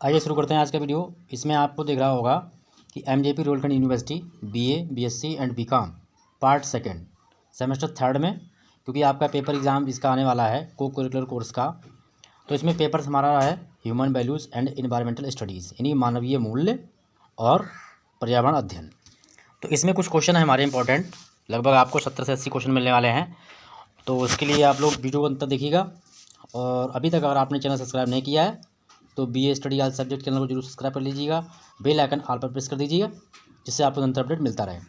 आइए शुरू करते हैं आज का वीडियो। इसमें आपको दिख रहा होगा कि MJP Rohilkhand university BA, BSc and BCom part second semester third में, क्योंकि आपका पेपर एग्ज़ाम इसका आने वाला है को करिकुलर कोर्स का। तो इसमें पेपर हमारा है human values and environmental studies, यानी मानवीय मूल्य और पर्यावरण अध्ययन। तो इसमें कुछ क्वेश्चन है हमारे इंपॉर्टेंट, लगभग आपको 70 से 80 क्वेश्चन मिलने वाले हैं। तो उसके लिए आप लोग वीडियो को अंत तक देखिएगा। और अभी तक अगर आपने चैनल सब्सक्राइब नहीं किया है तो BA study all subject channel को जरूर सब्सक्राइब कर लीजिएगा, बेल आइकन ऑल पर प्रेस कर दीजिएगा, जिससे आपको निरंतर अपडेट मिलता रहे।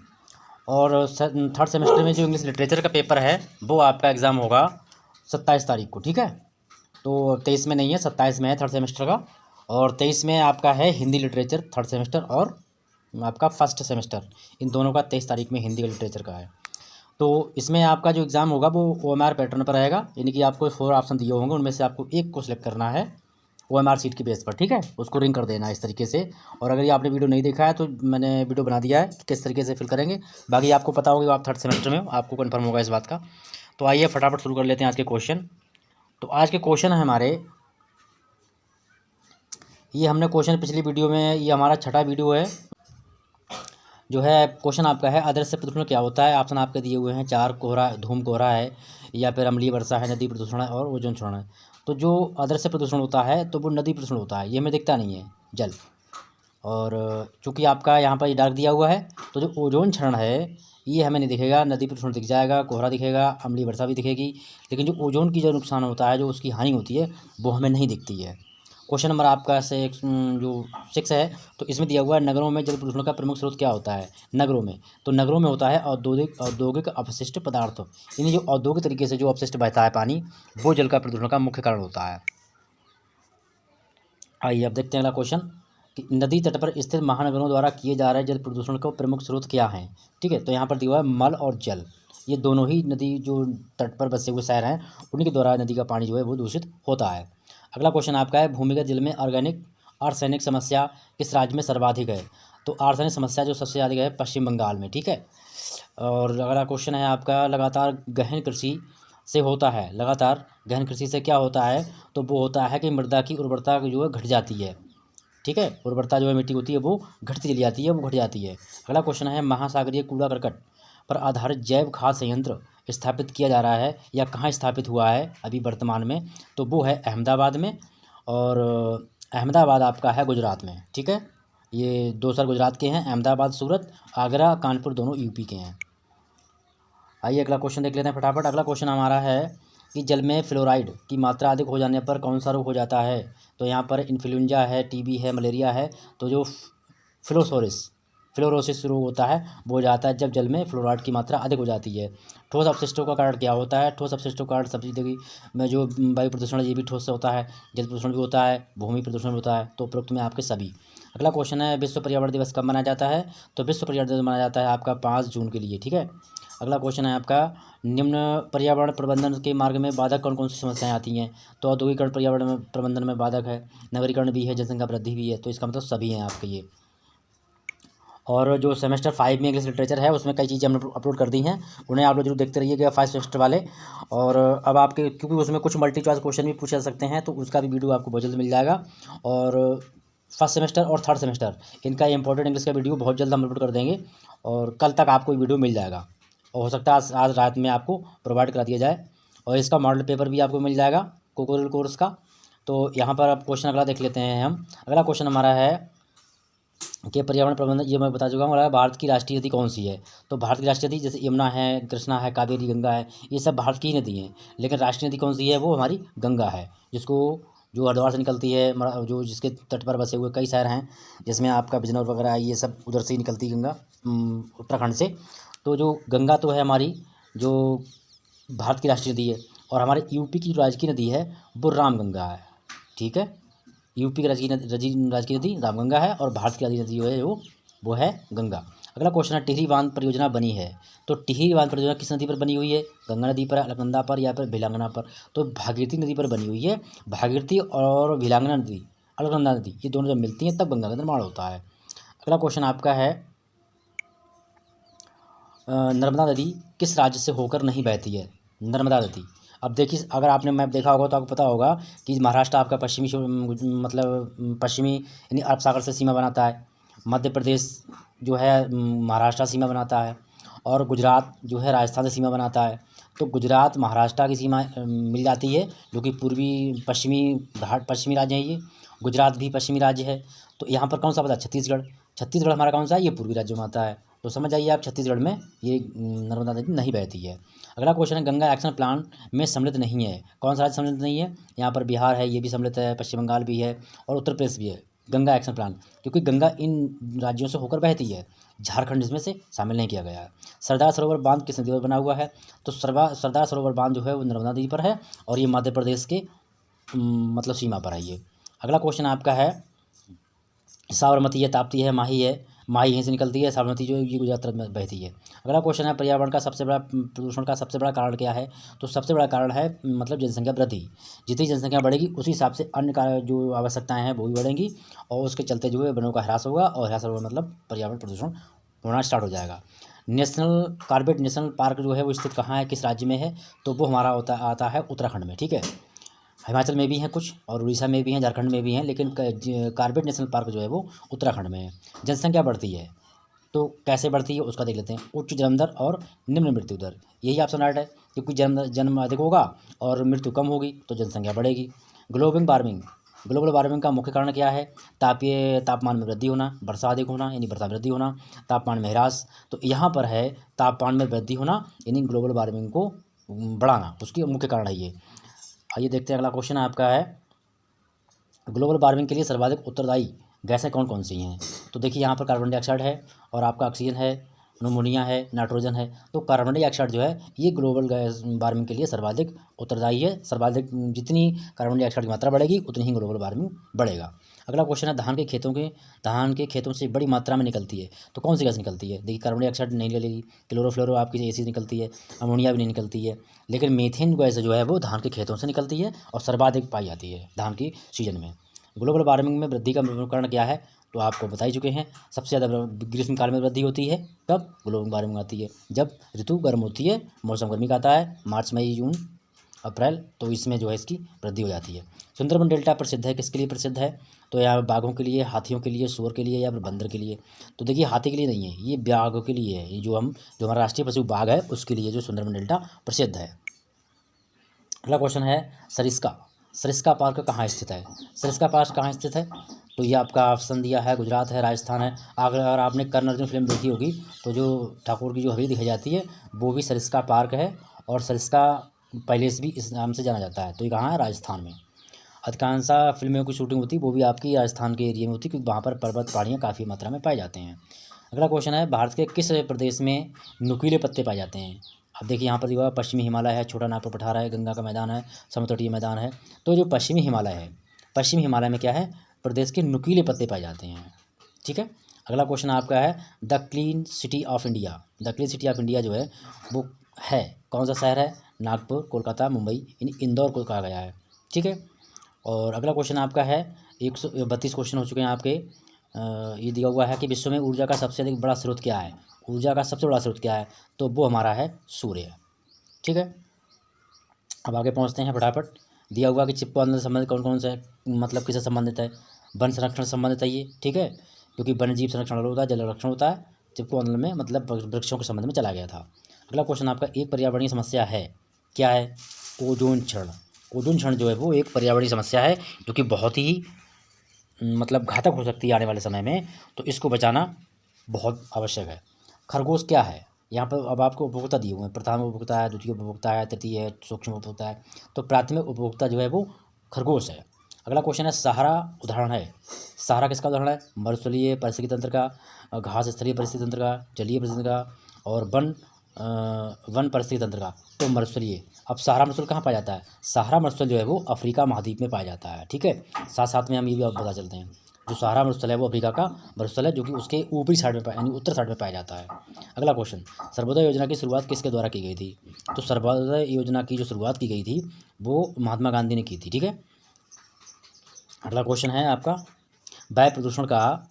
और थर्ड सेमेस्टर में जो इंग्लिश लिटरेचर का पेपर है वो आपका एग्ज़ाम होगा 27 तारीख को, ठीक है। तो 23 में नहीं है, 27 में है थर्ड सेमेस्टर का। और 23 में आपका है हिंदी लिटरेचर थर्ड सेमेस्टर और आपका फर्स्ट सेमेस्टर, इन दोनों का 23 तारीख में हिंदी का लिटरेचर का है। तो इसमें आपका जो एग्ज़ाम होगा वो OMR पैटर्न पर रहेगा, यानी कि आपको 4 ऑप्शन दिए होंगे, उनमें से आपको एक को सिलेक्ट करना है OMR सीट की बेस पर, ठीक है। उसको रिंग कर देना इस तरीके से। और अगर ये आपने वीडियो नहीं देखा है तो मैंने वीडियो बना दिया है कि किस तरीके से फिल करेंगे। बाकी आपको पता होगा, आप थर्ड सेमेस्टर में हो, आपको कन्फर्म होगा इस बात का। तो आइए फटाफट शुरू कर लेते हैं आज के क्वेश्चन। तो आज के क्वेश्चन है हमारे, ये हमने क्वेश्चन पिछली वीडियो में, ये हमारा छठा वीडियो है जो है। क्वेश्चन आपका है अदृश्य प्रदूषण क्या होता है। ऑप्शन आपके दिए हुए हैं 4, कोहरा, धूम कोहरा है, या फिर अम्लीय वर्षा है, नदी प्रदूषण है और ओजोन क्षरण है। तो जो अदृश्य प्रदूषण होता है तो वो नदी प्रदूषण होता है, ये हमें दिखता नहीं है जल। और चूँकि आपका यहाँ पर ये डार्क दिया हुआ है, तो जो ओजोन क्षरण है ये हमें नहीं दिखेगा। नदी प्रदूषण दिख जाएगा, कोहरा दिखेगा, अम्लीय वर्षा भी दिखेगी, लेकिन जो ओजोन की जो नुकसान होता है, जो उसकी हानि होती है, वो हमें नहीं दिखती है। क्वेश्चन नंबर आपका जो 6 है, तो इसमें दिया हुआ है नगरों में जल प्रदूषण का प्रमुख स्रोत क्या होता है। नगरों में, तो नगरों में होता है औद्योगिक अपशिष्ट पदार्थ, यानी जो औद्योगिक तरीके से जो अपशिष्ट बहता है पानी, वो जल का प्रदूषण का मुख्य कारण होता है। आइए अब देखते हैं अगला क्वेश्चन कि नदी तट पर स्थित महानगरों द्वारा किए जा रहे जल प्रदूषण का प्रमुख स्रोत क्या है। ठीक है, तो यहाँ पर दिया हुआ है मल और जल, ये दोनों ही नदी जो तट पर बसे हुए शहर हैं उनके द्वारा नदी का पानी जो है वो दूषित होता है। अगला क्वेश्चन आपका है भूमिगत जल में आर्सेनिक समस्या किस राज्य में सर्वाधिक है। तो आर्सेनिक समस्या जो सबसे अधिक है पश्चिम बंगाल में, ठीक है। और अगला क्वेश्चन है आपका लगातार गहन कृषि से होता है। लगातार गहन कृषि से क्या होता है, तो वो होता है कि मृदा की उर्वरता जो है घट जाती है, ठीक है। उर्वरता जो है मिट्टी होती है वो घटती चली जाती है, वो घट जाती है। अगला क्वेश्चन है महासागरीय कूड़ा करकट पर आधारित जैव खाद संयंत्र स्थापित किया जा रहा है या कहाँ स्थापित हुआ है अभी वर्तमान में, तो वो है अहमदाबाद में। और अहमदाबाद आपका है गुजरात में, ठीक है। ये दो शहर गुजरात के हैं, अहमदाबाद सूरत, आगरा कानपुर दोनों यूपी के हैं। आइए अगला क्वेश्चन देख लेते हैं फटाफट। अगला क्वेश्चन हमारा है कि जल में फ्लोराइड की मात्रा अधिक हो जाने पर कौन सा रोग हो जाता है। तो यहाँ पर इन्फ्लुएंजा है, टीबी है, मलेरिया है। तो जो फ्लोरोसिस रोग होता है वो हो जाता है जब जल में फ्लोराइड की मात्रा अधिक हो जाती है। ठोस अपशिष्टों का कारण क्या होता है। ठोस अपशिष्टों का कारण सब्जी देखी में जो वायु प्रदूषण है ये भी ठोस से होता है, जल प्रदूषण भी होता है, भूमि प्रदूषण भी होता है। तो उपरोक्त में आपके सभी। अगला क्वेश्चन है विश्व पर्यावरण दिवस कब मनाया जाता है। तो विश्व पर्यावरण दिवस मनाया जाता है आपका 5 जून के लिए, ठीक है। अगला क्वेश्चन है आपका निम्न पर्यावरण प्रबंधन के मार्ग में बाधक कौन कौन सी समस्याएं आती हैं। तो औद्योगिकरण पर्यावरण में प्रबंधन में बाधक है, नगरीकरण भी है, जनसंख्या वृद्धि भी है। तो इसका मतलब सभी हैं आपके ये। और जो सेमेस्टर 5 में इंग्लिश लिटरेचर है उसमें कई चीज़ें हमने अपलोड कर दी हैं, उन्हें आप लोग जरूर देखते रहिएगा 5 सेमेस्टर वाले। और अब आपके क्योंकि उसमें कुछ मल्टी चॉइस क्वेश्चन भी पूछे जा सकते हैं, तो उसका भी वीडियो आपको बहुत जल्द मिल जाएगा। और फर्स्ट सेमेस्टर और थर्ड सेमेस्टर इनका इंपॉर्टेंट इंग्लिश का वीडियो बहुत जल्द हम अपलोड कर देंगे, और कल तक आपको वीडियो मिल जाएगा, और हो सकता है आज रात में आपको प्रोवाइड करा दिया जाए। और इसका मॉडल पेपर भी आपको मिल जाएगा कोकोरल कोर्स का। तो यहाँ पर अब क्वेश्चन अगला देख लेते हैं हम। अगला क्वेश्चन हमारा है कि पर्यावरण प्रबंधन, ये मैं बता चुका हूँ। भारत की राष्ट्रीय नदी कौन सी है। तो भारत की राष्ट्रीय नदी जैसे यमुना है, कृष्णा है, कावेरी, गंगा है, ये सब भारत की ही नदी हैं। लेकिन राष्ट्रीय नदी कौन सी है, वो हमारी गंगा है, जिसको जो हरिद्वार से निकलती है, जो जिसके तट पर बसे हुए कई शहर हैं, जिसमें आपका बिजनौर वगैरह ये सब उधर से ही निकलती है गंगा, उत्तराखंड से। तो जो गंगा तो है हमारी जो भारत की राष्ट्रीय नदी है, और हमारे यूपी की जो राजकीय नदी है वो रामगंगा है, ठीक है। यूपी की राजकीय नदी रामगंगा है, और भारत की राजकीय नदी जो है वो है गंगा। अगला क्वेश्चन है टिहरी बांध परियोजना बनी है। तो टिहरी बांध परियोजना किस नदी पर बनी हुई है, गंगा नदी पर, अलकनंदा पर, या फिर भिलांगना पर। तो भागीरथी नदी पर बनी हुई है। भागीरथी और भिलांगना नदी, अलकनंदा नदी, ये दोनों जब मिलती हैं तब गंगा का निर्माण होता है। अगला क्वेश्चन आपका है नर्मदा नदी किस राज्य से होकर नहीं बहती है। नर्मदा नदी अब देखिए, अगर आपने मैप देखा होगा तो आपको पता होगा कि महाराष्ट्र आपका मतलब पश्चिमी यानी अरब सागर से सीमा बनाता है। मध्य प्रदेश जो है महाराष्ट्र सीमा बनाता है, और गुजरात जो है राजस्थान से सीमा बनाता है। तो गुजरात महाराष्ट्र की सीमा मिल जाती है, जो कि पश्चिमी राज्य है ये। गुजरात भी पश्चिमी राज्य है। तो यहाँ पर कौन सा बता, छत्तीसगढ़। छत्तीसगढ़ हमारा कौन सा है, ये पूर्वी राज्य में आता है। तो समझ जाइए आप, छत्तीसगढ़ में ये नर्मदा नदी नहीं बहती है। अगला क्वेश्चन है, गंगा एक्शन प्लान में सम्मिलित नहीं है। कौन सा राज्य सम्मिलित नहीं है, यहाँ पर बिहार है, ये भी सम्मिलित है, पश्चिम बंगाल भी है, और उत्तर प्रदेश भी है गंगा एक्शन प्लान, क्योंकि गंगा इन राज्यों से होकर बहती है। झारखंड इसमें से शामिल नहीं किया गया है। सरदार सरोवर बांध किस नदी पर बना हुआ है, तो सरदार सरोवर बांध जो है वो नर्मदा नदी पर है, और ये मध्य प्रदेश के मतलब सीमा पर है ये। अगला क्वेश्चन आपका है, साबरमती है, ताप्ती है, माही है। माही यहीं से निकलती है, साबरमती जो ये गुजरात में बहती है। अगला क्वेश्चन है, पर्यावरण का सबसे बड़ा प्रदूषण का सबसे बड़ा कारण क्या है, तो सबसे बड़ा कारण है मतलब जनसंख्या वृद्धि। जितनी जनसंख्या बढ़ेगी उसी हिसाब से अन्य का जो आवश्यकताएं हैं वो भी बढ़ेंगी, और उसके चलते जो है वनों का ह्रास होगा, और ह्रास होगा मतलब पर्यावरण प्रदूषण होना स्टार्ट हो जाएगा। नेशनल कॉर्बेट नेशनल पार्क जो है वो स्थित कहाँ है, किस राज्य में है, तो वो हमारा आता है उत्तराखंड में। ठीक है, हिमाचल में भी हैं कुछ, और उड़ीसा में भी हैं, झारखंड में भी हैं, लेकिन कॉर्बेट नेशनल पार्क जो है वो उत्तराखंड में है। जनसंख्या बढ़ती है, तो कैसे बढ़ती है उसका देख लेते हैं। उच्च जन्म दर और निम्न मृत्यु दर, यही ऑप्शन राइट है, क्योंकि जन्म अधिक होगा और मृत्यु कम होगी तो जनसंख्या बढ़ेगी। ग्लोबल वार्मिंग का मुख्य कारण क्या है, तापमान में वृद्धि होना, वर्षा अधिक होना यानी वर्षा वृद्धि होना, तापमान में ह्रास। तो यहाँ पर है तापमान में वृद्धि होना यानी ग्लोबल वार्मिंग को बढ़ाना, उसकी मुख्य कारण है ये। आइए देखते हैं, अगला क्वेश्चन आपका है, ग्लोबल वार्मिंग के लिए सर्वाधिक उत्तरदायी गैसें कौन कौन सी हैं। तो देखिए, यहाँ पर कार्बन डाइऑक्साइड है, और आपका ऑक्सीजन है, अमोनिया है, नाइट्रोजन है। तो कार्बन डाइऑक्साइड जो है ये ग्लोबल गैस वार्मिंग के लिए सर्वाधिक उत्तरदायी है। सर्वाधिक जितनी कार्बन डाइऑक्साइड की मात्रा बढ़ेगी उतनी ही ग्लोबल वार्मिंग बढ़ेगा। अगला क्वेश्चन है, धान के खेतों से बड़ी मात्रा में निकलती है, तो कौन सी गैस निकलती है। देखिए, कार्बन डाइऑक्साइड नहीं निकलेगी, क्लोरोफ्लोरो आपकी एसिड निकलती है, अमोनिया भी नहीं निकलती है, लेकिन मीथेन गैस जो है वो धान के खेतों से निकलती है, और सर्वाधिक पाई जाती है धान की सीजन में। ग्लोबल वार्मिंग में वृद्धि का प्रमुख कारण क्या है, तो आपको बता ही चुके हैं। सबसे ज़्यादा ग्रीष्मकाल में वृद्धि होती है, कब, ग्लोबल वार्मिंग आती है जब ऋतु गर्म होती है, मौसम गर्मी का आता है, मार्च मई जून अप्रैल, तो इसमें जो है इसकी वृद्धि हो जाती है। सुंदरबन डेल्टा प्रसिद्ध है, किसके लिए प्रसिद्ध है, तो यहाँ बाघों के लिए, हाथियों के लिए, सूअर के लिए, या फिर बंदर के लिए। तो देखिए, हाथी के लिए नहीं है, ये बाघों के लिए है। ये जो हमारा राष्ट्रीय पशु बाघ है उसके लिए जो सुंदरबन डेल्टा प्रसिद्ध है। अगला क्वेश्चन है, सरिस्का पार्क कहाँ स्थित है। सरिस्का पार्क कहाँ स्थित है, तो ये आपका ऑप्शन दिया है, गुजरात है, राजस्थान है। अगर आपने कर्ण अर्जुन फिल्म देखी होगी तो जो ठाकुर की जो हवेली दिखाई जाती है वो भी सरिस्का पार्क है, और सरिस्का पैलेस भी इस नाम से जाना जाता है। तो ये कहाँ है, राजस्थान में। अधिकांश फिल्मों की शूटिंग होती है वो भी आपकी राजस्थान के एरिया में होती है, क्योंकि वहाँ पर पर्वत पहाड़ियाँ काफ़ी मात्रा में पाए जाते हैं। अगला क्वेश्चन है, भारत के किस प्रदेश में नुकीले पत्ते पाए जाते हैं। अब देखिए, यहाँ पर दिया हुआ पश्चिमी हिमालय है, छोटा नागपुर पठार है, गंगा का मैदान है, समुद्र तटीय मैदान है। तो जो पश्चिमी हिमालय है, पश्चिमी हिमालय में क्या है, प्रदेश के नुकीले पत्ते पाए जाते हैं। ठीक है, अगला क्वेश्चन आपका है, the clean city of India. The clean city of India जो है वो है, कौन सा शहर है, नागपुर, कोलकाता, मुंबई, इंदौर को कहा गया है। ठीक है, और अगला क्वेश्चन आपका है, 132 क्वेश्चन हो चुके हैं आपके। ये दिया हुआ है कि विश्व में ऊर्जा का सबसे अधिक बड़ा स्रोत क्या है। ऊर्जा का सबसे बड़ा स्रोत क्या है, तो वो हमारा है सूर्य। ठीक है, अब आगे पहुंचते हैं फटाफट। दिया हुआ कि चिपको आंदोलन से संबंधित कौन कौन से मतलब किससे संबंधित है, वन संरक्षण से संबंधित है ये। ठीक है, क्योंकि वन्य जीव संरक्षण अलग होता है, जल संरक्षण होता है। चिपको आंदोलन में मतलब वृक्षों के संबंध में चला गया था। अगला क्वेश्चन आपका, एक पर्यावरणीय समस्या है, क्या है, ओजोन क्षरण। ओजोन क्षरण जो है वो एक पर्यावरणीय समस्या है जो कि बहुत ही मतलब घातक हो सकती है आने वाले समय में, तो इसको बचाना बहुत आवश्यक है। खरगोश क्या है, यहाँ पर अब आपको उपभोक्ता दिए हुए हैं, प्रथम उपभोक्ता है, द्वितीय उपभोक्ता है, तृतीय है, सूक्ष्म उपभोक्ता है। तो प्राथमिक उपभोक्ता जो है वो खरगोश है। अगला क्वेश्चन है, सहारा उदाहरण है। सहारा किसका उदाहरण है, मरुस्थलीय परिस्थिति तंत्र का, घास स्थलीय परिस्थिति तंत्र का, जलीय परिस्थिति का, और वन परिस्थिति तंत्र का। तो मरुस्थलीय। अब सहारा मरुस्थल कहाँ पाया जाता है, सहारा मरुस्थल जो है वो अफ्रीका महाद्वीप में पाया जाता है। ठीक है, साथ साथ में हम ये भी पता चलते हैं, जो सहारा मरुस्थल है वो अफ्रीका का मरुस्थल है, जो कि उसके ऊपरी साइड में यानी उत्तर साइड में पाया जाता है। अगला क्वेश्चन, सर्वोदय योजना की शुरुआत किसके द्वारा की गई थी। तो सर्वोदय योजना की जो शुरुआत की गई थी वो महात्मा गांधी ने की थी। ठीक है, अगला क्वेश्चन है आपका, वायु प्रदूषण का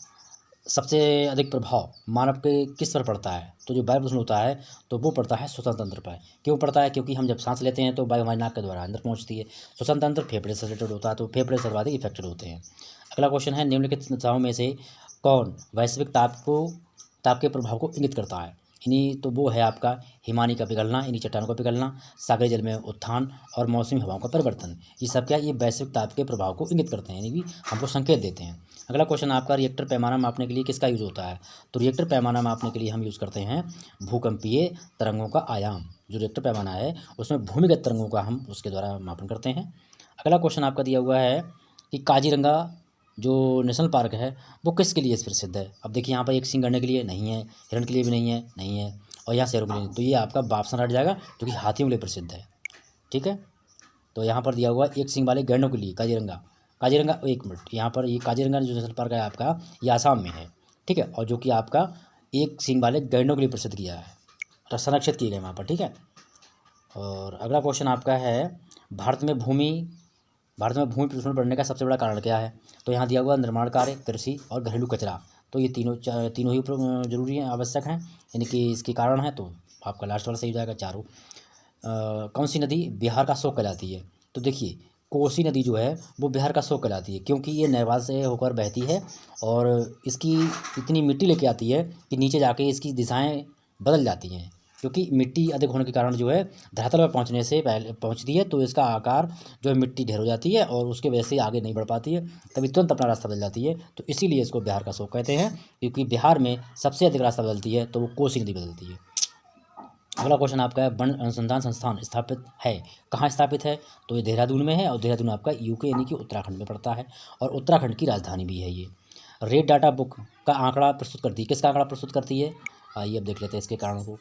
सबसे अधिक प्रभाव मानव के किस पर पड़ता है? तो जो वायु प्रदूषण होता है तो वो पड़ता है श्वसन तंत्र पर। क्यों पड़ता है? क्योंकि हम जब सांस लेते हैं तो वायु हमारे नाक के द्वारा अंदर पहुंचती है। श्वसन तंत्र फेफड़े से रिलेटेड होता है, तो फेफड़े सर्वाधिक इफेक्टेड होते हैं। अगला क्वेश्चन है, निम्नलिखित दिशाओं में से कौन वैश्विक ताप के प्रभाव को इंगित करता है? इन्हीं तो वो है आपका हिमानी का पिघलना, इन्हीं चट्टानों का पिघलना, सागरी जल में उत्थान और मौसमी हवाओं का परिवर्तन। ये सब क्या, ये वैश्विक ताप के प्रभाव को इंगित करते हैं, यानी कि हमको संकेत देते हैं। अगला क्वेश्चन आपका, रिएक्टर पैमाना मापने के लिए किसका यूज होता है? तो रिएक्टर पैमाना मापने के लिए हम यूज़ करते हैं भूकंपीय तरंगों का आयाम। जो रिएक्टर पैमाना है उसमें भूमिगत तरंगों का हम उसके द्वारा मापन करते हैं। अगला क्वेश्चन आपका दिया हुआ है कि काजीरंगा जो नेशनल पार्क है वो किसके लिए प्रसिद्ध है? अब देखिए यहाँ पर एक सींग गणने के लिए नहीं है, हिरण के लिए भी नहीं है और यहाँ शेरों के लिए, तो ये आपका बापसन हट जाएगा जो कि हाथियों के लिए प्रसिद्ध है। ठीक है, तो यहाँ पर दिया हुआ एक सींग वाले गैंडों के लिए काजीरंगा, एक मिनट, यहाँ पर ये काजीरंगा जो नेशनल पार्क है आपका ये आसाम में है। ठीक है, और जो कि आपका एक सींग वाले गैंडों के लिए प्रसिद्ध किया है, संरक्षित किए गए वहाँ पर। ठीक है, और अगला क्वेश्चन आपका है, भारत में भूमि प्रदूषण बढ़ने का सबसे बड़ा कारण क्या है? तो यहाँ दिया हुआ निर्माण कार्य, कृषि और घरेलू कचरा। तो ये तीनों ही जरूरी हैं, आवश्यक हैं, यानी कि इसके कारण है, तो आपका लास्ट वाला सही हो जाएगा चारों। कौन सी नदी बिहार का शोक कहलाती है? तो देखिए कोसी नदी जो है वो बिहार का शोक कहलाती है, क्योंकि ये नेपाल से होकर बहती है और इसकी इतनी मिट्टी लेके आती है कि नीचे जाके इसकी दिशाएं बदल जाती हैं, क्योंकि मिट्टी अधिक होने के कारण जो है धरातल पर पहुंचने से पहले पहुंचती है, तो इसका आकार जो है मिट्टी ढेर हो जाती है और उसके वजह से आगे नहीं बढ़ पाती है, तभी तुरंत अपना रास्ता बदल जाती है। तो इसीलिए इसको बिहार का शोक कहते हैं, क्योंकि बिहार में सबसे अधिक रास्ता बदलती है तो वो कोसी नदी बदलती है। अगला क्वेश्चन आपका है, वन अनुसंधान संस्थान स्थापित है, कहाँ स्थापित है? तो ये देहरादून में है, और देहरादून आपका यूके यानी कि उत्तराखंड में पड़ता है, और उत्तराखंड की राजधानी भी है ये। रेड डाटा बुक का आंकड़ा प्रस्तुत करती है, किसका आंकड़ा प्रस्तुत करती है? आइए अब देख लेते हैं इसके कारणों को।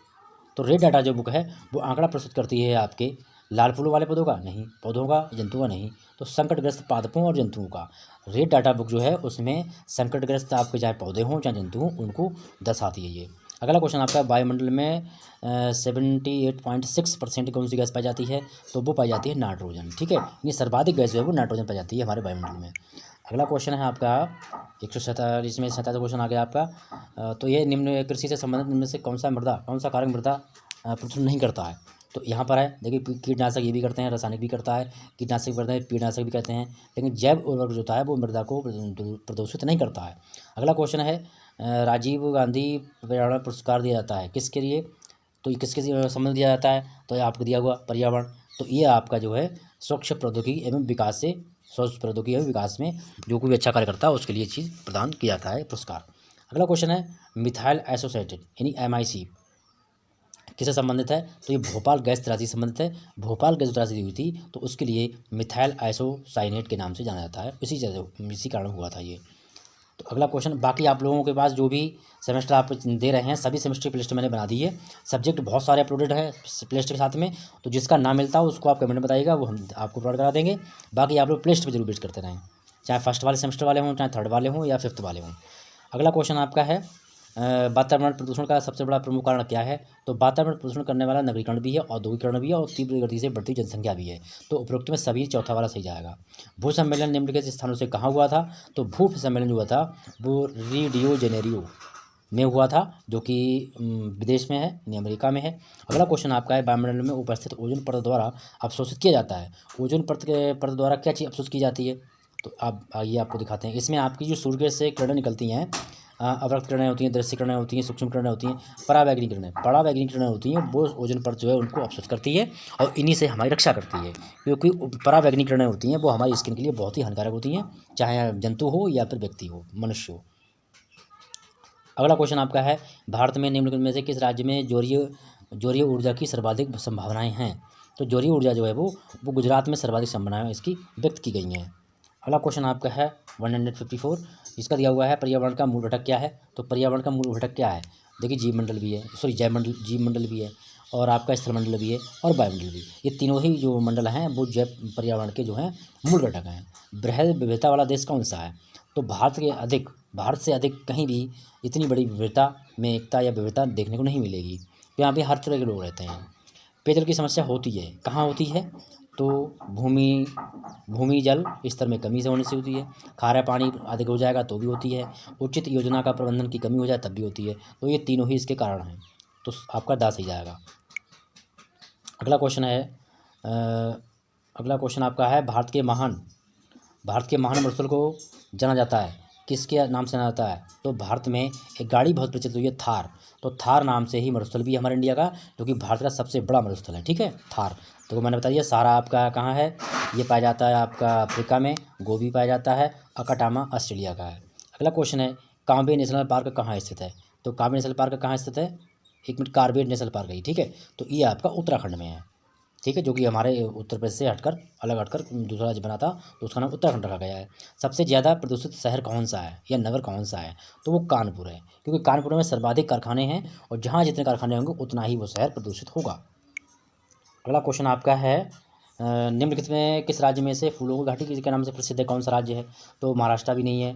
तो रेड डाटा जो बुक है वो आंकड़ा प्रस्तुत करती है आपके लाल फूलों वाले पौधों का नहीं, पौधों का, जंतुओं का नहीं, तो संकटग्रस्त पादपों और जंतुओं का। रेड डाटा बुक जो है उसमें संकटग्रस्त आपके चाहे पौधे हों चाहे जंतु हों उनको दर्शाती है ये। अगला क्वेश्चन आपका, वायुमंडल में 78.6% कौन सी गैस पाई जाती है? तो वो पाई जाती है नाइट्रोजन। ठीक है, ये सर्वाधिक गैस जो है वो नाइट्रोजन पाई जाती है हमारे वायुमंडल में। अगला क्वेश्चन है आपका 147 में 47 क्वेश्चन आ गया आपका। तो ये निम्न कृषि से संबंधित निम्न से कौन सा कारक मृदा प्रदूषण नहीं करता है? तो यहाँ पर है, देखिए कीटनाशक ये भी करते हैं, रासायनिक भी करता है, कीटनाशक भी करते हैं, कीटनाशक भी करते हैं, लेकिन जैव उर्वरक जो होता है वो मृदा को प्रदूषित नहीं करता है। अगला क्वेश्चन है, राजीव गांधी पर्यावरण पुरस्कार दिया जाता है किसके लिए? तो ये किसके संबंध दिया जाता है? तो ये आपको दिया हुआ पर्यावरण, तो ये आपका जो है स्वच्छ प्रौद्योगिकी एवं विकास में जो कोई अच्छा कार्य करता है उसके लिए चीज़ प्रदान किया जाता है पुरस्कार। अगला क्वेश्चन है, मिथाइल एसोसिएटेड यानी MIC किससे संबंधित है? तो ये भोपाल गैस त्रासदी से संबंधित है। भोपाल गैस त्रासदी हुई थी तो उसके लिए मिथाइल आइसोसाइनेट के नाम से जाना जाता है, इसी कारण हुआ था ये। तो अगला क्वेश्चन, बाकी आप लोगों के पास जो भी सेमेस्टर आप दे रहे हैं सभी सेमेस्टर की प्लेलिस्ट मैंने बना दी है, सब्जेक्ट बहुत सारे अपलोडेड है प्लेलिस्ट के साथ में, तो जिसका नाम मिलता है उसको आप कमेंट में बताइएगा, वो हम आपको प्रोवाइड करा देंगे। बाकी आप लोग प्लेलिस्ट पर जरूर विजिट करते रहें, चाहे फर्स्ट वाले सेमेस्टर वाले हों, चाहे थर्ड वाले हों या फिफ्थ वाले हों। अगला क्वेश्चन आपका है, वातावरण प्रदूषण का सबसे बड़ा प्रमुख कारण क्या है? तो वातावरण प्रदूषण करने वाला नगरीकरण भी है, औद्योगिकरण भी है और तीव्र गति से बढ़ती जनसंख्या भी है, तो उपरोक्त में सभी चौथा वाला सही जाएगा। भू सम्मेलन निम्नलिखित स्थानों से कहाँ हुआ था? तो भू सम्मेलन जो हुआ था वो रियो जेनेरियो में हुआ था, जो कि विदेश में है, यानी अमेरिका में है। अगला क्वेश्चन आपका है, वायुमंडल में उपस्थित ओजोन परत द्वारा अवशोषित किया जाता है। ओजोन परत द्वारा क्या चीज़ अवशोषित की जाती है? तो आप आइए आपको दिखाते हैं। इसमें आपकी जो सूर्य से किरणें निकलती हैं, अवरक्त किरणें होती हैं, दृश्य किरणें होती हैं, सूक्ष्म किरणें होती हैं, परावैंगनी किरणें होती हैं, वो ओजोन परत जो है उनको अवशोषित करती है और इन्हीं से हमारी रक्षा करती है, क्योंकि परावैंगनी किरणें होती हैं वो हमारी स्किन के लिए बहुत ही हानिकारक होती हैं, चाहे जंतु हो या फिर व्यक्ति हो, मनुष्य हो। अगला क्वेश्चन आपका है, भारत में निम्नलिखित में से किस राज्य में जौरीय ऊर्जा की सर्वाधिक संभावनाएं हैं? तो जौरीय ऊर्जा जो है वो गुजरात में सर्वाधिक संभावनाएं इसकी व्यक्त की गई हैं। अगला क्वेश्चन आपका है 154, इसका दिया हुआ है, पर्यावरण का मूल घटक क्या है? तो पर्यावरण का मूल घटक क्या है? देखिए जीव मंडल भी है और आपका स्थलमंडल भी है और वायुमंडल भी, ये तीनों ही जो मंडल हैं वो जैव पर्यावरण के जो हैं मूल घटक हैं। बृहद विविधता वाला देश कौन सा है? तो भारत से अधिक कहीं भी इतनी बड़ी विविधता में एकता या विविधता देखने को नहीं मिलेगी, तो यहाँ पे हर तरह के लोग रहते हैं। पेयजल की समस्या होती है, कहाँ होती है? तो भूमि जल स्तर में कमी से होने से होती है। खारा पानी अधिक हो जाएगा तो भी होती है। उचित योजना का प्रबंधन की कमी हो जाए तब भी होती है। तो ये तीनों ही इसके कारण हैं। तो आपका दा सही जाएगा। अगला क्वेश्चन है अगला क्वेश्चन आपका है भारत के महान मरुस्थल को जाना जाता है, किसके नाम से जाना जाता है? तो भारत में एक गाड़ी बहुत प्रचलित हुई है, थार। तो थार नाम से ही मरुस्थल भी है हमारे इंडिया का, जो कि भारत का सबसे बड़ा मरुस्थल है। ठीक है, थार। तो मैंने बता दिया। सहारा आपका कहाँ है? ये पाया जाता है आपका अफ्रीका में। गोबी पाया जाता है। अकाटामा ऑस्ट्रेलिया का है। अगला क्वेश्चन है कांबे नेशनल पार्क कहाँ स्थित है? तो कांबे नेशनल पार्क कहाँ स्थित है? एक मिनट, कार्बेट नेशनल पार्क है। ठीक है, तो ये आपका उत्तराखंड में है। ठीक है, जो कि हमारे उत्तर प्रदेश से अलग हटकर दूसरा राज्य बना था, तो उसका नाम उत्तराखंड रखा गया है। सबसे ज़्यादा प्रदूषित शहर कौन सा है या नगर कौन सा है? तो वो कानपुर है, क्योंकि कानपुर में सर्वाधिक कारखाने हैं और जहाँ जितने कारखाने होंगे उतना ही वो शहर प्रदूषित होगा। अगला क्वेश्चन आपका है निम्नलिखित में किस राज्य में से फूलों की घाटी के नाम से प्रसिद्ध है? कौन सा राज्य है? तो महाराष्ट्र भी नहीं है,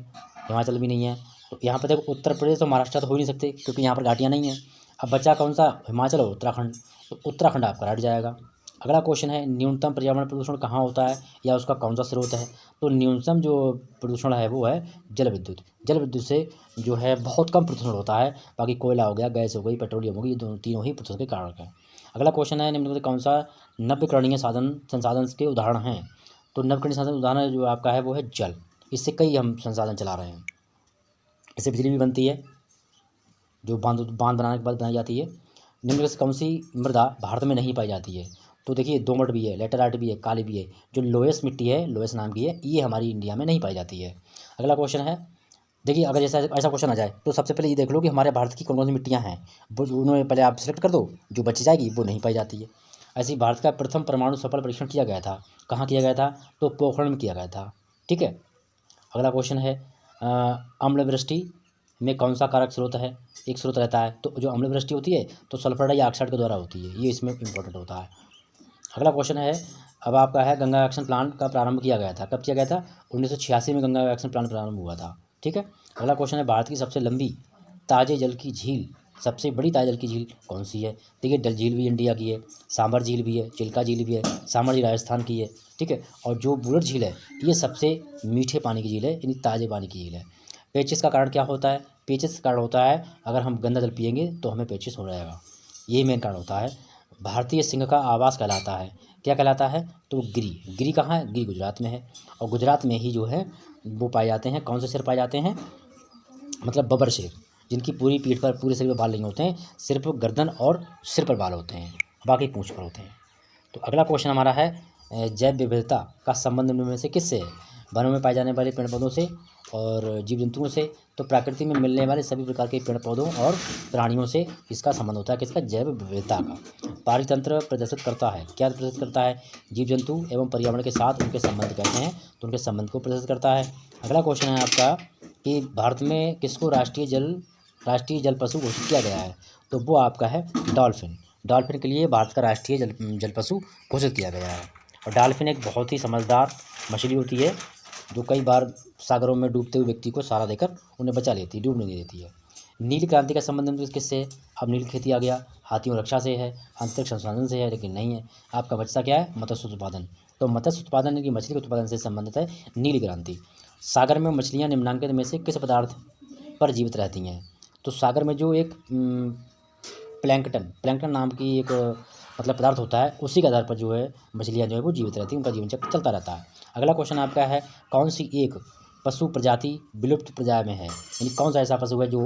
हिमाचल भी नहीं है। तो यहाँ पर देखो उत्तर प्रदेश और महाराष्ट्र तो हो ही नहीं सकते, क्योंकि यहाँ पर घाटियाँ नहीं हैं। अब बचा कौन सा? हिमाचल और उत्तराखंड। तो उत्तराखंड आपका हट जाएगा। अगला क्वेश्चन है न्यूनतम पर्यावरण प्रदूषण कहाँ होता है या उसका कौन सा स्रोत है? तो न्यूनतम जो प्रदूषण है वो है जल विद्युत। जल विद्युत से जो है बहुत कम प्रदूषण होता है। बाकी कोयला हो गया, गैस हो गई, पेट्रोलियम हो गई, ये दोनों तीनों ही प्रदूषण के कारक हैं। अगला क्वेश्चन है निम्नलिखित कौन सा नवीकरणीय संसाधन के उदाहरण हैं? तो नवीकरणीय संसाधन उदाहरण जो आपका है वो है जल। इससे कई हम संसाधन चला रहे हैं। इससे बिजली भी बनती है, जो बांध बनाने के बाद बनाई जाती है। निम्नलिखित से कौन सी मृदा भारत में नहीं पाई जाती है? तो देखिए दोमट भी है, लेटेराइट भी है, काली भी है। जो लोएस्ट मिट्टी है, लोएस्ट नाम की है, ये हमारी इंडिया में नहीं पाई जाती है। अगला क्वेश्चन है, देखिए अगर जैसा ऐसा क्वेश्चन आ जाए तो सबसे पहले ये देख लो कि हमारे भारत की कौन कौन सी मिट्टियाँ हैं, वो उन्होंने पहले आप सेलेक्ट कर दो, जो बच जाएगी वो नहीं पाई जाती है। ऐसे ही भारत का प्रथम परमाणु सफल परीक्षण किया गया था, कहाँ किया गया था? तो पोखरण में किया गया था। ठीक है। अगला क्वेश्चन है अम्लवृष्टि में कौन सा कारक स्रोत है? एक स्रोत रहता है, तो जो अम्लवृष्टि होती है तो सल्फर डाइऑक्साइड के द्वारा होती है, ये इसमें इंपॉर्टेंट होता है। अगला क्वेश्चन है अब आपका है गंगा एक्शन प्लान का प्रारंभ किया गया था, कब किया गया था? 1986 में गंगा एक्शन प्लान प्रारंभ हुआ था। ठीक है। अगला क्वेश्चन है भारत की सबसे लंबी ताजे जल की झील, सबसे बड़ी ताजे जल की झील कौन सी है? देखिए डल झील भी इंडिया की है, सांबर झील भी है, चिल्का झील भी है। सांबर झील राजस्थान की है। ठीक है। और जो बुलर झील है ये सबसे मीठे पानी की झील है, यानी ताजे पानी की झील है। पेचिस का कारण क्या होता है? पेचिस का कारण होता है अगर हम गंदा जल पिएंगे तो हमें पेचिस हो जाएगा, यही मेन कारण होता है। भारतीय सिंह का आवास कहलाता है, क्या कहलाता है? तो गिरी कहाँ है? गिरी गुजरात में है। और गुजरात में ही जो है वो पाए जाते हैं, कौन से शेर पाए जाते हैं? मतलब बबर शेर, जिनकी पूरी पीठ पर, पूरे शरीर पर बाल नहीं होते हैं, सिर्फ गर्दन और सिर पर बाल होते हैं, बाकी पूंछ पर होते हैं। तो अगला क्वेश्चन हमारा है जैव विविधता का संबंध इनमें से किससे है? वनों में पाए जाने वाले पेड़ पौधों से और जीव जंतुओं से। तो प्रकृति में मिलने वाले सभी प्रकार के पेड़ पौधों और प्राणियों से इसका संबंध होता है, किसका? जैव विविधता का। पारितंत्र प्रदर्शित करता है, क्या प्रदर्शित करता है? जीव जंतु एवं पर्यावरण के साथ उनके संबंध कहते हैं, तो उनके संबंध को प्रदर्शित करता है। अगला क्वेश्चन है आपका कि भारत में किसको राष्ट्रीय जल पशु घोषित किया गया है? तो वो आपका है डॉल्फिन। डॉल्फिन के लिए भारत का राष्ट्रीय जल पशु घोषित किया गया है। और डॉल्फिन एक बहुत ही समझदार मछली होती है, जो कई बार सागरों में डूबते हुए व्यक्ति को सहारा देकर उन्हें बचा लेती है, डूबने नहीं देती है। नील क्रांति का संबंध किससे है? अब नील खेती आ गया, हाथियों रक्षा से है, अंतरिक्ष संशोधन से है, लेकिन नहीं है। आपका बच्चा क्या है? मत्स्य उत्पादन। तो मत्स्य उत्पादन की मछली के उत्पादन से संबंधित है नील क्रांति। सागर में मछलियाँ निम्नलिखित में से किस पदार्थ पर जीवित रहती हैं? तो सागर में जो एक प्लैंकटन नाम की एक मतलब पदार्थ होता है, उसी के आधार पर जो है मछलियाँ जो है वो जीवित रहती हैं, उनका जीवन चक्र चलता रहता है। अगला क्वेश्चन आपका है कौन सी एक पशु प्रजाति विलुप्त प्रजाति में है? यानी कौन सा ऐसा पशु है जो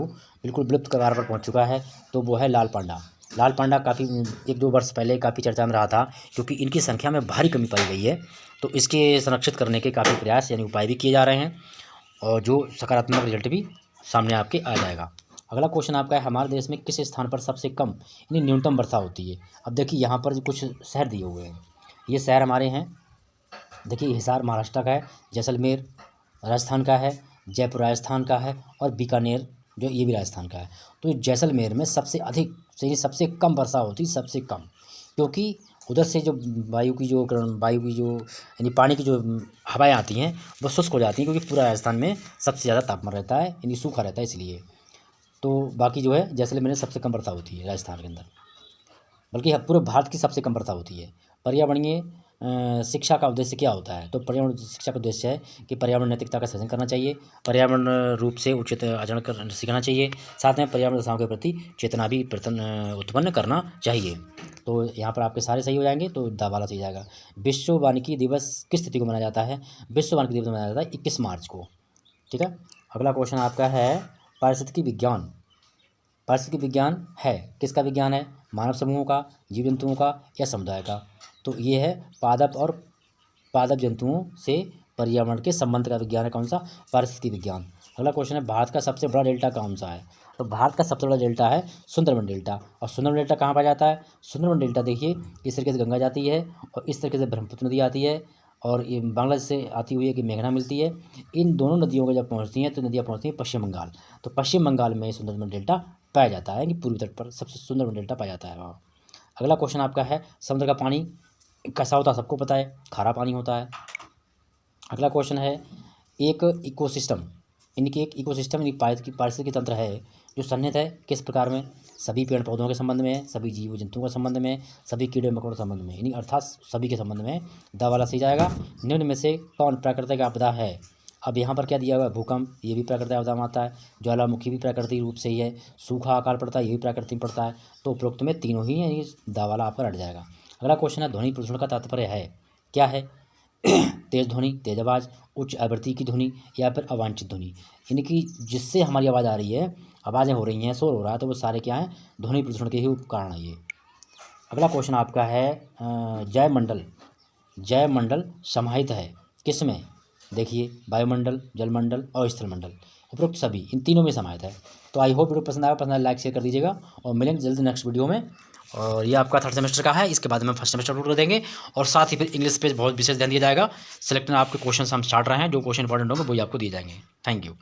बिल्कुल विलुप्त कगार पर पहुंच चुका है? तो वो है लाल पांडा। लाल पांडा काफ़ी 1-2 वर्ष पहले काफ़ी चर्चा में रहा था, क्योंकि इनकी संख्या में भारी कमी पाई गई है। तो इसके संरक्षित करने के काफ़ी प्रयास यानी उपाय भी किए जा रहे हैं, और जो सकारात्मक रिजल्ट भी सामने आपके आ जाएगा। अगला क्वेश्चन आपका है हमारे देश में किस स्थान पर सबसे कम यानी न्यूनतम वर्षा होती है? अब देखिए यहाँ पर कुछ शहर दिए हुए हैं, ये शहर हमारे हैं। देखिए हिसार महाराष्ट्र का है, जैसलमेर राजस्थान का है, जयपुर राजस्थान का है, और बीकानेर जो ये भी राजस्थान का है। तो जैसलमेर में सबसे अधिक यानी सबसे कम वर्षा होती है, सबसे कम, क्योंकि उधर से जो वायु की जो यानी पानी की जो हवाएं आती हैं वो शुष्क हो जाती हैं, क्योंकि पूरा राजस्थान में सबसे ज़्यादा तापमान रहता है, यानी सूखा रहता है इसलिए। तो बाकी जो है जैसलमेर में सबसे कम वर्षा होती है राजस्थान के अंदर, बल्कि पूरे भारत की सबसे कम वर्षा होती है। पर्यावरणीय शिक्षा का उद्देश्य क्या होता है? तो पर्यावरण शिक्षा का उद्देश्य है कि पर्यावरण नैतिकता का सृजन करना चाहिए, पर्यावरण रूप से उचित आचरण कर सीखना चाहिए, साथ में पर्यावरण दशाओं के प्रति चेतना भी उत्पन्न करना चाहिए। तो यहाँ पर आपके सारे सही हो जाएंगे, तो द वाला सही जाएगा। विश्व वानिकी दिवस किस तिथि को मनाया जाता है? विश्व वानिकी दिवस मनाया जाता है 21 मार्च को। ठीक है। अगला क्वेश्चन आपका है पारिस्थितिकी विज्ञान। पारिस्थितिकी विज्ञान है किसका विज्ञान है? मानव समूहों का, जीव जंतुओं का या समुदाय का? तो ये है पादप और पादप जंतुओं से पर्यावरण के संबंध का विज्ञान है। कौन सा? पारिस्थितिकी विज्ञान। अगला क्वेश्चन है भारत का सबसे बड़ा डेल्टा कौन सा है? तो भारत का सबसे बड़ा डेल्टा है सुंदरबन डेल्टा। और सुंदरबन डेल्टा कहाँ पाया जाता है? सुंदरबन डेल्टा देखिए इस तरीके से गंगा जाती है और इस तरीके से ब्रह्मपुत्र नदी आती है और ये बांग्लादेश से आती हुई है कि मेघना मिलती है। इन दोनों नदियों को जब पहुँचती हैं तो नदियाँ पहुँचती हैं पश्चिम बंगाल। तो पश्चिम बंगाल में सुंदरबन डेल्टा पाया जाता है कि पूर्वी तट पर सबसे सुंदरबन डेल्टा पाया जाता है वहाँ। अगला क्वेश्चन आपका है समुद्र का पानी कैसा होता है? सबको पता है, खारा पानी होता है। अगला क्वेश्चन है एक इकोसिस्टम, इनकी एक इकोसिस्टम यानी पारिस्थितिकी तंत्र है जो सन्निहित है किस प्रकार में? सभी पेड़ पौधों के संबंध में, सभी जीव जंतुओं के संबंध में, सभी कीड़े मकोड़ों के संबंध में, यानी अर्थात सभी के संबंध में। द वाला सही जाएगा। निम्न में से कौन प्राकृतिक आपदा है? अब यहाँ पर क्या दिया हुआ है? भूकंप, ये भी प्राकृतिक आपदा में आता है। ज्वालामुखी भी प्राकृतिक रूप से ही है। सूखा अकाल पड़ता है, ये भी प्राकृतिक में पड़ता है। तो उपरोक्त में तीनों ही यानी द वाला आपका रट जाएगा। अगला क्वेश्चन है ध्वनि प्रदूषण का तात्पर्य है क्या है? तेज ध्वनि, तेज आवाज़, उच्च आवृत्ति की ध्वनि या फिर अवांछित ध्वनि, यानी कि जिससे हमारी आवाज़ आ रही है, आवाज़ें हो रही हैं, शोर हो रहा है, तो वो सारे क्या हैं? ध्वनि प्रदूषण के ही कारण है ये। अगला क्वेश्चन आपका है जयमंडल। जयमंडल समाहित है किस में? देखिए वायुमंडल, जलमंडल और स्थलमंडल, उपरोक्त सभी इन तीनों में समाहित है। तो आई होप वीडियो पसंद आया, पसंद आया लाइक शेयर कर दीजिएगा और मिलेंगे जल्दी नेक्स्ट वीडियो में। और ये आपका थर्ड सेमेस्टर का है, इसके बाद में फर्स्ट सेमेस्टर अपलोड कर देंगे और साथ ही फिर इंग्लिश पे बहुत विशेष ध्यान दिया जाएगा। सिलेक्ट आपके क्वेश्चन हम स्टार्ट रहे हैं, जो क्वेश्चन इंपॉर्टेंट होंगे वही आपको दिए जाएंगे। Thank you.